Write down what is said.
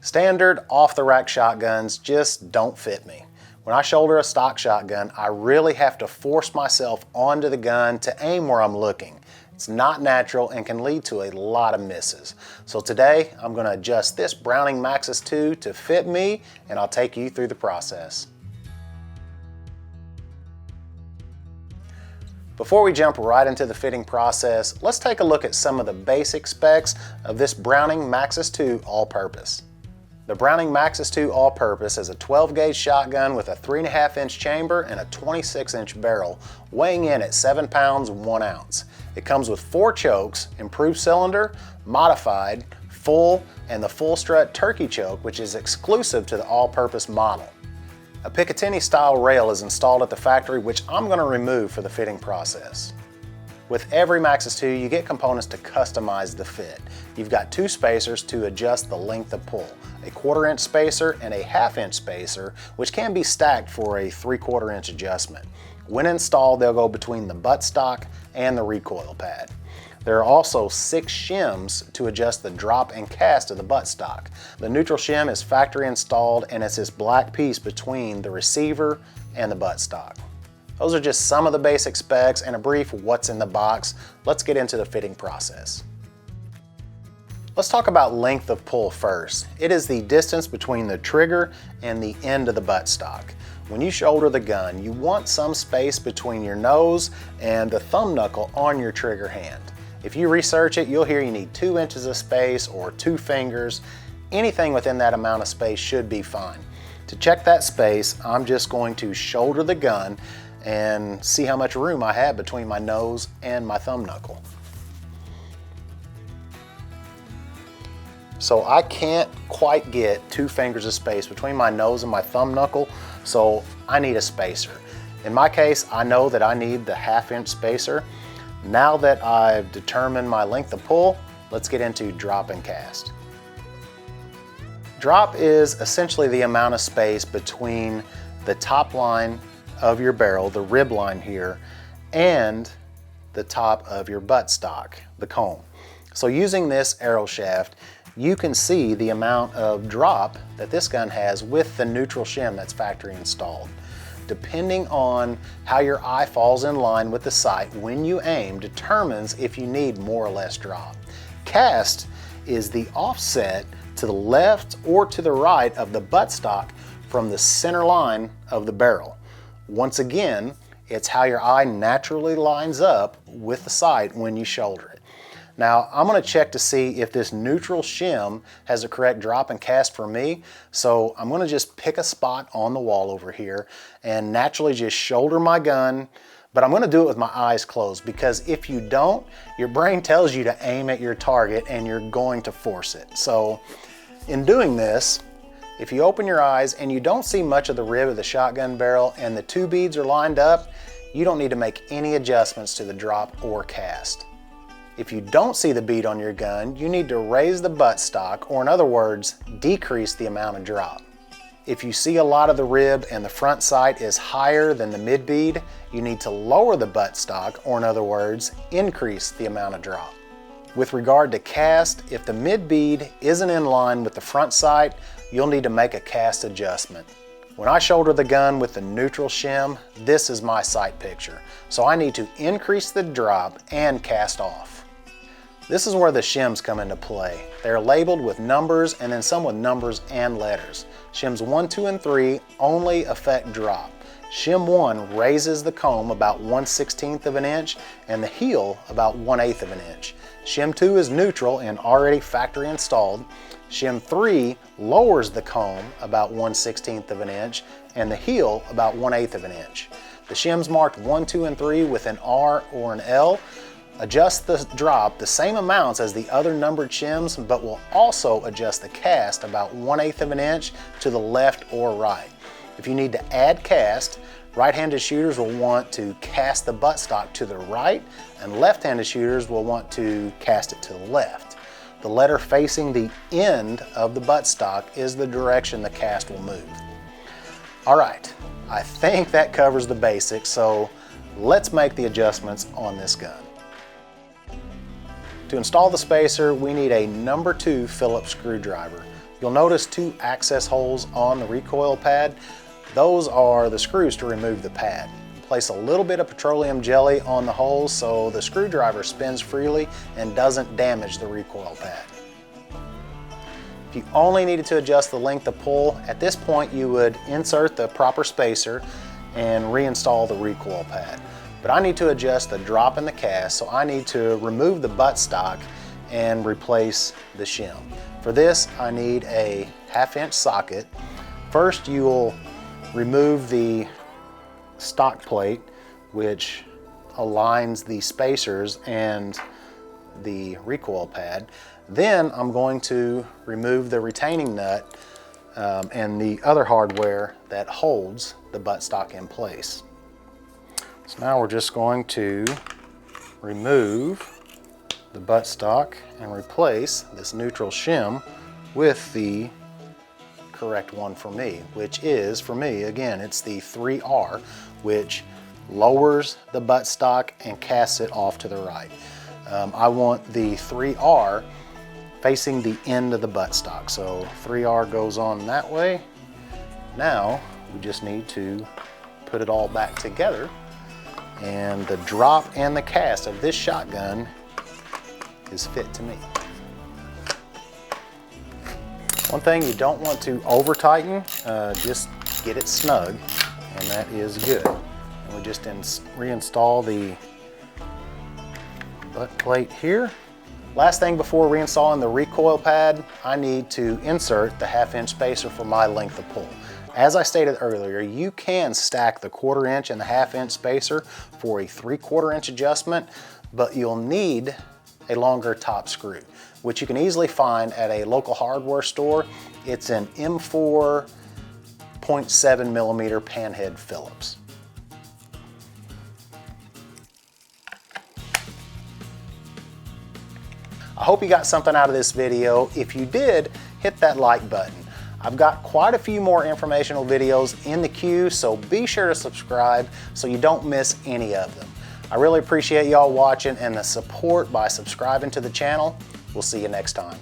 Standard off-the-rack shotguns just don't fit me. When I shoulder a stock shotgun, I really have to force myself onto the gun to aim where I'm looking. It's not natural and can lead to a lot of misses. So today, I'm going to adjust this Browning Maxus II to fit me, and I'll take you through the process. Before we jump right into the fitting process, let's take a look at some of the basic specs of this Browning Maxus II All-Purpose. The Browning Maxus II All-Purpose is a 12-gauge shotgun with a 3.5-inch chamber and a 26-inch barrel, weighing in at 7 pounds 1 ounce. It comes with 4 chokes, improved cylinder, modified, full, and the full strut turkey choke, which is exclusive to the All-Purpose model. A Picatinny style rail is installed at the factory, which I'm going to remove for the fitting process. With every Maxus II, you get components to customize the fit. You've got 2 spacers to adjust the length of pull, a 1/4 inch spacer and a 1/2 inch spacer, which can be stacked for a 3/4 inch adjustment. When installed, they'll go between the buttstock and the recoil pad. There are also 6 shims to adjust the drop and cast of the buttstock. The neutral shim is factory installed, and it's this black piece between the receiver and the buttstock. Those are just some of the basic specs and a brief what's in the box. Let's get into the fitting process. Let's talk about length of pull first. It is the distance between the trigger and the end of the buttstock. When you shoulder the gun, you want some space between your nose and the thumb knuckle on your trigger hand. If you research it, you'll hear you need 2 inches of space or 2 fingers. Anything within that amount of space should be fine. To check that space, I'm just going to shoulder the gun and see how much room I have between my nose and my thumb knuckle. So I can't quite get 2 fingers of space between my nose and my thumb knuckle, so I need a spacer. In my case, I know that I need the 1/2 inch spacer. Now that I've determined my length of pull, let's get into drop and cast. Drop is essentially the amount of space between the top line of your barrel, the rib line here, and the top of your buttstock, the comb. So using this arrow shaft, you can see the amount of drop that this gun has with the neutral shim that's factory installed. Depending on how your eye falls in line with the sight when you aim determines if you need more or less drop. Cast is the offset to the left or to the right of the buttstock from the center line of the barrel. Once again, it's how your eye naturally lines up with the sight when you shoulder it. Now, I'm going to check to see if this neutral shim has the correct drop and cast for me. So I'm going to just pick a spot on the wall over here and naturally just shoulder my gun, but I'm going to do it with my eyes closed, because if you don't, your brain tells you to aim at your target and you're going to force it. So in doing this, if you open your eyes and you don't see much of the rib of the shotgun barrel and the 2 beads are lined up, you don't need to make any adjustments to the drop or cast. If you don't see the bead on your gun, you need to raise the buttstock, or in other words, decrease the amount of drop. If you see a lot of the rib and the front sight is higher than the mid bead, you need to lower the buttstock, or in other words, increase the amount of drop. With regard to cast, if the mid bead isn't in line with the front sight, you'll need to make a cast adjustment. When I shoulder the gun with the neutral shim, this is my sight picture. So I need to increase the drop and cast off. This is where the shims come into play. They're labeled with numbers and then some with numbers and letters. Shims 1, 2, and 3 only affect drop. Shim 1 raises the comb about 1/16 of an inch and the heel about 1/8 of an inch. Shim 2 is neutral and already factory installed. Shim 3 lowers the comb about 1/16 of an inch and the heel about 1/8 of an inch. The shims marked 1, 2, and 3 with an R or an L adjust the drop the same amounts as the other numbered shims, but will also adjust the cast about 1/8 of an inch to the left or right. If you need to add cast, right-handed shooters will want to cast the buttstock to the right, and left-handed shooters will want to cast it to the left. The letter facing the end of the buttstock is the direction the cast will move. All right, I think that covers the basics, so let's make the adjustments on this gun. To install the spacer, we need a number 2 Phillips screwdriver. You'll notice 2 access holes on the recoil pad. Those are the screws to remove the pad. Place a little bit of petroleum jelly on the holes so the screwdriver spins freely and doesn't damage the recoil pad. If you only needed to adjust the length of pull, at this point you would insert the proper spacer and reinstall the recoil pad. But I need to adjust the drop in the cast, so I need to remove the buttstock and replace the shim. For this, I need a 1/2 inch socket. First, you will remove the stock plate, which aligns the spacers and the recoil pad. Then I'm going to remove the retaining nut and the other hardware that holds the buttstock in place. So now we're just going to remove the buttstock and replace this neutral shim with the correct one for me, which is, for me, again, it's the 3R, which lowers the buttstock and casts it off to the right. I want the 3R facing the end of the buttstock. So 3R goes on that way. Now we just need to put it all back together, and the drop and the cast of this shotgun is fit to me. One thing you don't want to over tighten, just get it snug, and that is good. And we just reinstall the butt plate here. Last thing before reinstalling the recoil pad, I need to insert the 1/2 inch spacer for my length of pull. As I stated earlier, you can stack the 1/4 inch and the 1/2 inch spacer for a 3/4 inch adjustment, but you'll need a longer top screw, which you can easily find at a local hardware store. It's an M4 0.7mm panhead Phillips. I hope you got something out of this video. If you did, hit that like button. I've got quite a few more informational videos in the queue, so be sure to subscribe so you don't miss any of them. I really appreciate y'all watching and the support by subscribing to the channel. We'll see you next time.